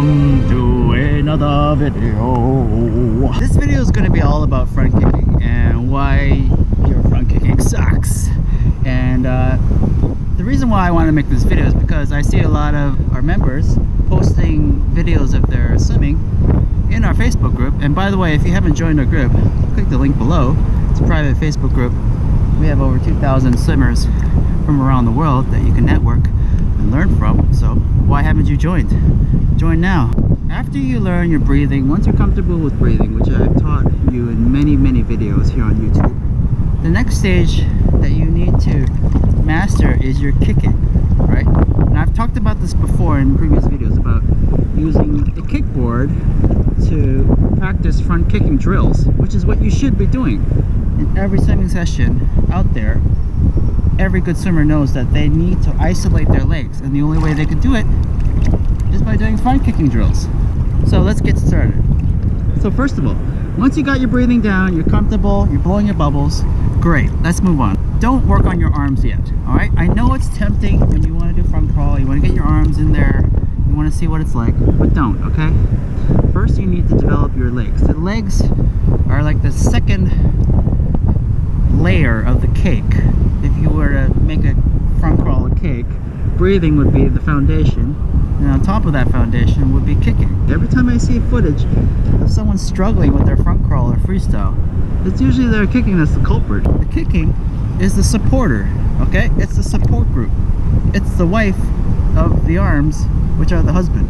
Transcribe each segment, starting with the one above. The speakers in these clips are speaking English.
Welcome to another video. This video is going to be all about front kicking and why your front kicking sucks. And the reason why I want to make this video is because I see a lot of our members posting videos of their swimming in our Facebook group. And by the way, if you haven't joined our group, click the link below. It's a private Facebook group. We have over 2,000 swimmers from around the world that you can network and learn from. So why haven't you joined? Join now. After you learn your breathing, once you're comfortable with breathing, which I've taught you in many videos here on YouTube, the next stage that you need to master is your kicking, right? And I've talked about this before in previous videos about using a kickboard to practice front kicking drills, which is what you should be doing. In every swimming session out there, every good swimmer knows that they need to isolate their legs, and the only way they can do it is by doing front kicking drills. So let's get started. So first of all, once you got your breathing down, you're comfortable, you're blowing your bubbles, great, let's move on. Don't work on your arms yet, all right? I know it's tempting when you want to do front crawl, you want to get your arms in there, you want to see what it's like, but don't, okay? First you need to develop your legs. The legs are like the second layer of the cake. If you were to make a front crawl a cake, breathing would be the foundation, and on top of that foundation would be kicking. Every time I see footage of someone struggling with their front crawl or freestyle, it's usually their kicking that's the culprit. The kicking is the supporter, okay? It's the support group. It's the wife of the arms, which are the husband.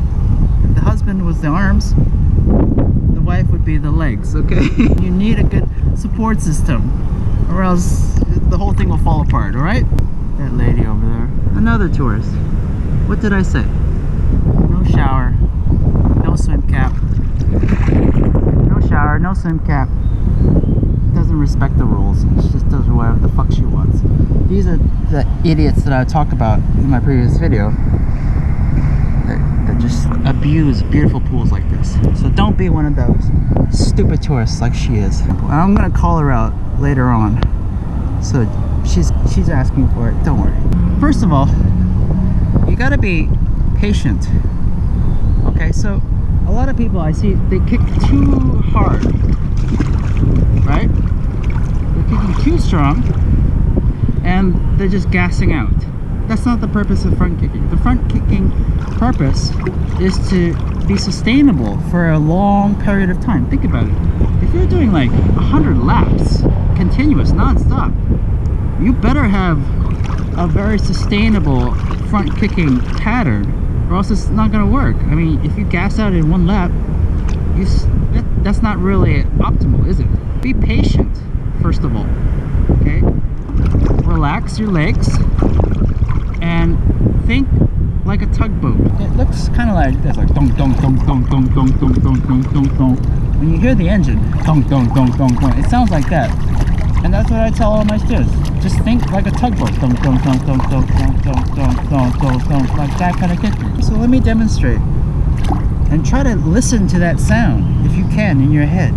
If the husband was the arms, the wife would be the legs, okay? You need a good support system, or else the whole thing will fall apart, alright? That lady over there, another tourist. What did I say? No shower, no swim cap. No shower, no swim cap. Doesn't respect the rules. She just does whatever the fuck she wants. These are the idiots that I talked about in my previous video that just abuse beautiful pools like this. So don't be one of those stupid tourists like she is. I'm gonna call her out later on. So she's asking for it. Don't worry. First of all, you gotta be patient. Okay, so a lot of people I see, they kick too hard, right? They're kicking too strong and they're just gassing out. That's not the purpose of front kicking. The front kicking purpose is to be sustainable for a long period of time. Think about it. If you're doing like 100 laps continuous, non-stop, you better have a very sustainable front kicking pattern, or else it's not going to work. I mean, if you gas out in one lap, that's not really optimal, is it? Be patient, first of all, okay? Relax your legs and think like a tugboat. It looks kind of like this, like dong dong dong dong dong dong dong dong dong dong dong. When you hear the engine, dong dong dong dong dong, it sounds like that. And that's what I tell all my students. Just think like a tugboat, dong dong dong dong dong dong dong dong dong dong dong, like that kind of kicking. So let me demonstrate, and try to listen to that sound if you can in your head.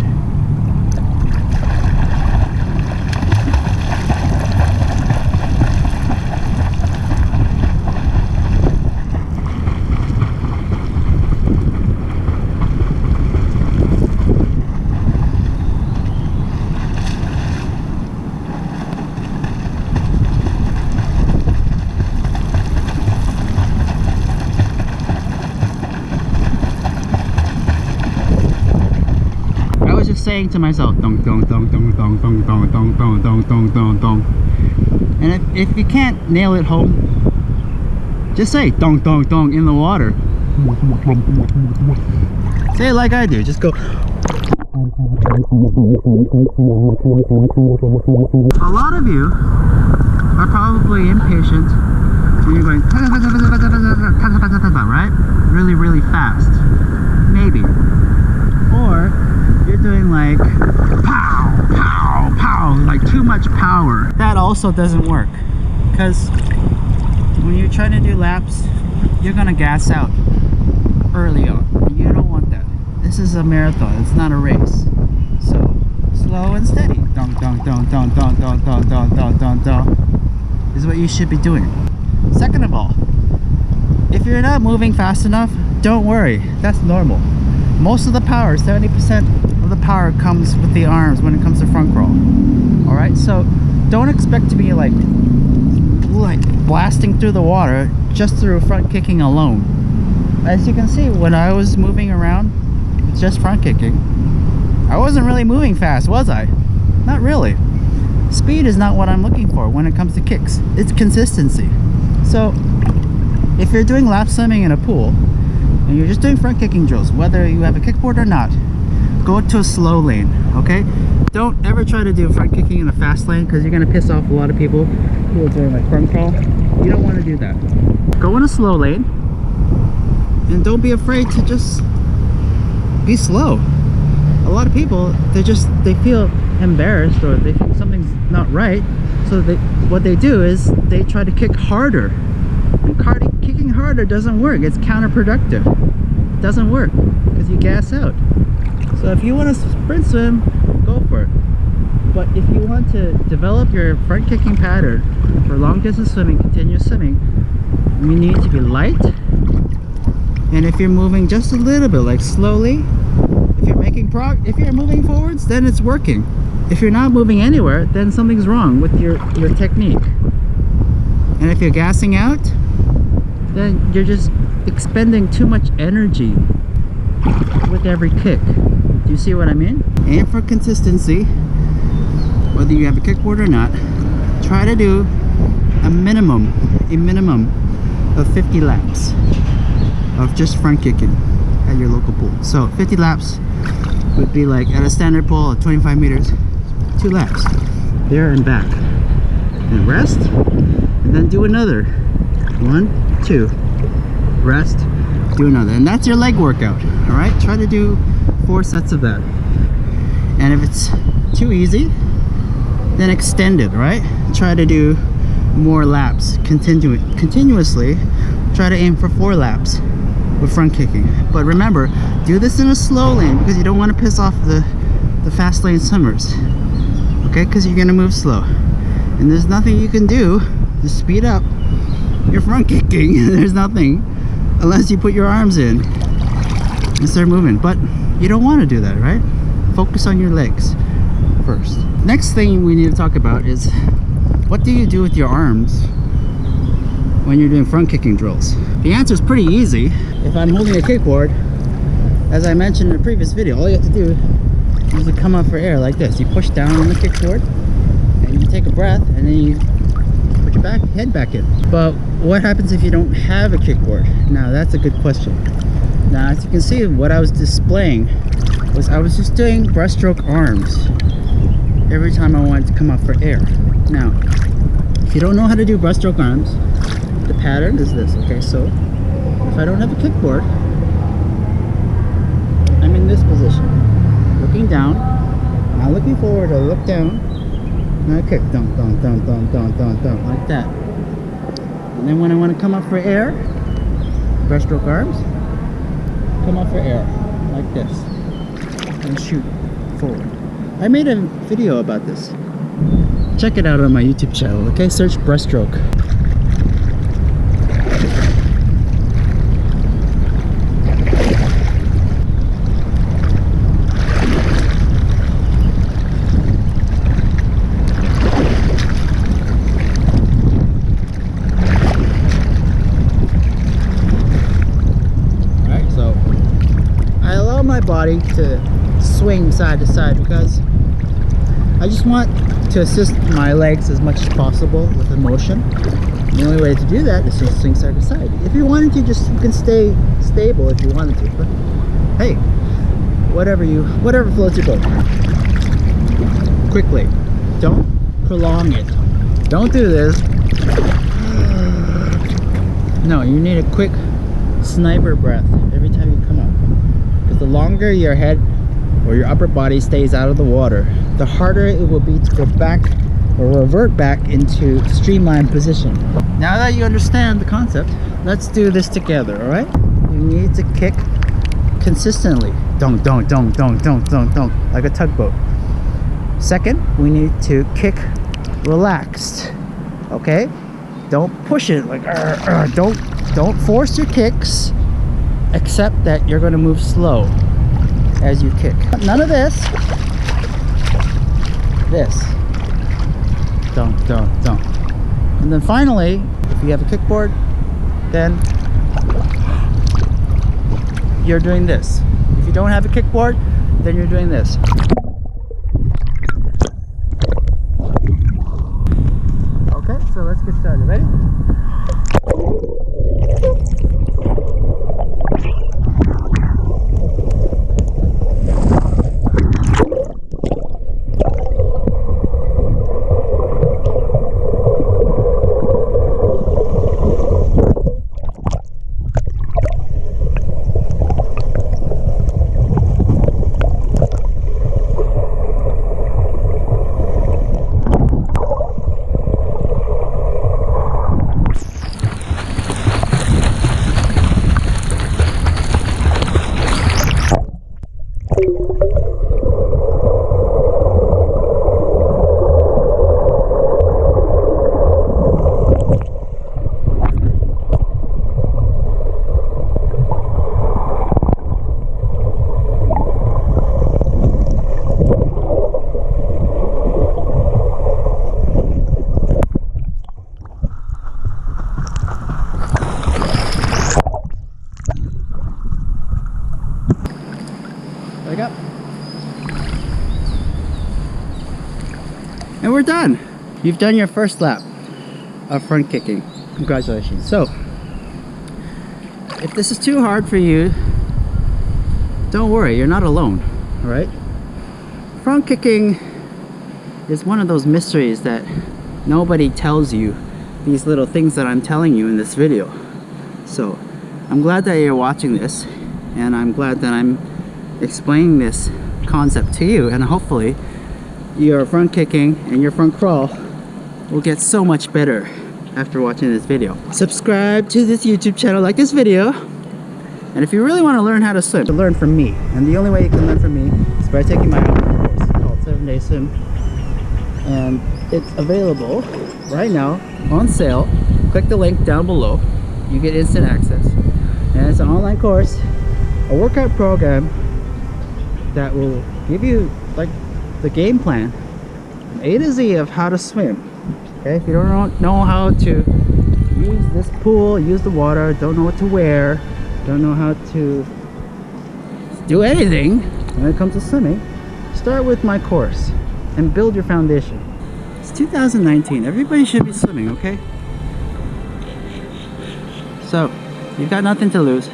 Saying to myself, dong dong dong dong dong dong dong dong dong dong dong dong dong. And if you can't nail it home, just say dong dong dong in the water. Say it like I do. Just go. A lot of you are probably impatient when you're going right, really fast, maybe, or you're doing like pow pow pow, like too much power. That also doesn't work, because when you're trying to do laps, you're gonna gas out early on. You don't want that. This is a marathon, it's not a race. So slow and steady, dong dong dong dong dong dong dong dong dong dong dong, is what you should be doing. Second of all, if you're not moving fast enough, don't worry, that's normal. Most of the power, 70% of the power comes with the arms when it comes to front crawl. Alright, so don't expect to be like blasting through the water just through front kicking alone. As you can see, when I was moving around just front kicking, I wasn't really moving fast, was I? Not really. Speed is not what I'm looking for when it comes to kicks. It's consistency. So if you're doing lap swimming in a pool and you're just doing front kicking drills, whether you have a kickboard or not, go to a slow lane, okay? Don't ever try to do front kicking in a fast lane, because you're going to piss off a lot of people who are doing like front crawl. You don't want to do that. Go in a slow lane and don't be afraid to just be slow. A lot of people, they feel embarrassed, or they think something's not right, so what they do is they try to kick harder. And kicking harder doesn't work. It's counterproductive. It doesn't work because you gas out. So if you want to sprint swim, go for it. But if you want to develop your front kicking pattern for long distance swimming, continuous swimming, you need to be light. And if you're moving just a little bit, like slowly, if you're moving forwards, then it's working. If you're not moving anywhere, then something's wrong with your technique. And if you're gassing out, then you're just expending too much energy with every kick. Do you see what I mean? Aim for consistency. Whether you have a kickboard or not, try to do a minimum of 50 laps of just front kicking at your local pool. So 50 laps would be like at a standard pool of 25 meters, 2 laps there and back, and rest, and then do another 1, 2, rest, do another, and that's your leg workout. All right, try to do 4 sets of that. And if it's too easy, then extend it. Right, try to do more laps continuously. Try to aim for 4 laps with front kicking. But remember, do this in a slow lane, because you don't want to piss off the fast lane swimmers, okay? Because you're going to move slow, and there's nothing you can do to speed up your front kicking. There's nothing, unless you put your arms in and start moving. But you don't want to do that, right? Focus on your legs first. Next thing we need to talk about is, what do you do with your arms when you're doing front kicking drills? The answer is pretty easy. If I'm holding a kickboard, as I mentioned in a previous video, all you have to do is to come up for air like this. You push down on the kickboard and you take a breath, and then you put your head back in. But what happens if you don't have a kickboard? Now that's a good question. Now, as you can see, what I was displaying was I was just doing breaststroke arms every time I wanted to come up for air. Now, if you don't know how to do breaststroke arms, the pattern is this, okay? So if I don't have a kickboard, I'm in this position, looking down, not looking forward, I look down, and I kick, dunk, like that. And then when I want to come up for air, breaststroke arms, come up for air, like this, and shoot forward. I made a video about this. Check it out on my YouTube channel, okay? Search breaststroke. My body to swing side to side, because I just want to assist my legs as much as possible with the motion. The only way to do that is to swing side to side. If you wanted to, you can stay stable if you wanted to, but hey, whatever floats your boat. Quickly, don't prolong it. Don't do this. No, you need a quick sniper breath every time you come up. The longer your head or your upper body stays out of the water, the harder it will be to go back or revert back into streamlined position. Now that you understand the concept, let's do this together, all right? You need to kick consistently. Don't, like a tugboat. Second, we need to kick relaxed, okay? Don't push it like, don't force your kicks, except that you're going to move slow as you kick. None of this. This. Don't. And then finally, if you have a kickboard, then you're doing this. If you don't have a kickboard, then you're doing this. Okay, so let's get started. Ready? Leg up. And we're done. You've done your first lap of front kicking. Congratulations. So, if this is too hard for you, don't worry, you're not alone, all right? Front kicking is one of those mysteries that nobody tells you, these little things that I'm telling you in this video. So, I'm glad that you're watching this, and I'm glad that I'm explaining this concept to you, and hopefully your front kicking and your front crawl will get so much better after watching this video. Subscribe to this YouTube channel, like this video, and if you really want to learn how to swim, learn from me. And the only way you can learn from me is by taking my online course called 7-Day Swim, and it's available right now on sale. Click the link down below, you get instant access, and it's an online course, a workout program that will give you like the game plan, A to Z of how to swim. Okay, if you don't know how to use this pool, use the water, don't know what to wear, don't know how to do anything when it comes to swimming, start with my course and build your foundation. It's 2019, everybody should be swimming, okay? So, you've got nothing to lose.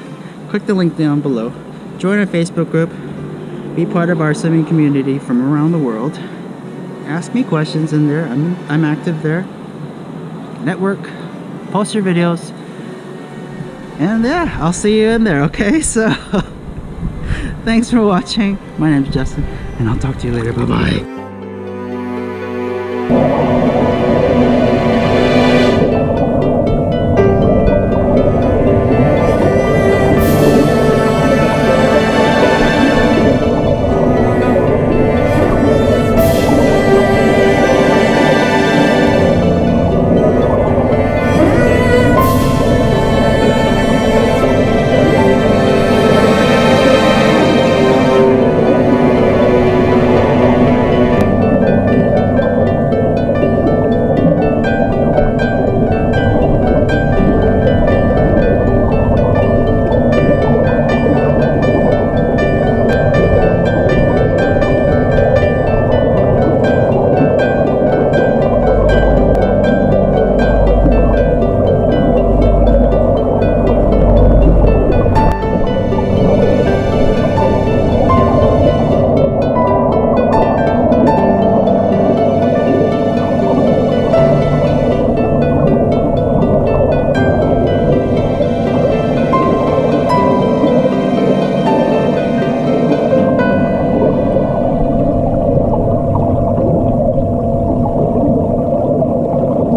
Click the link down below, join our Facebook group, be part of our swimming community from around the world. Ask me questions in there. I'm active there. Network, post your videos, and yeah, I'll see you in there, okay? So thanks for watching. My name's Justin, and I'll talk to you later. Bye-bye.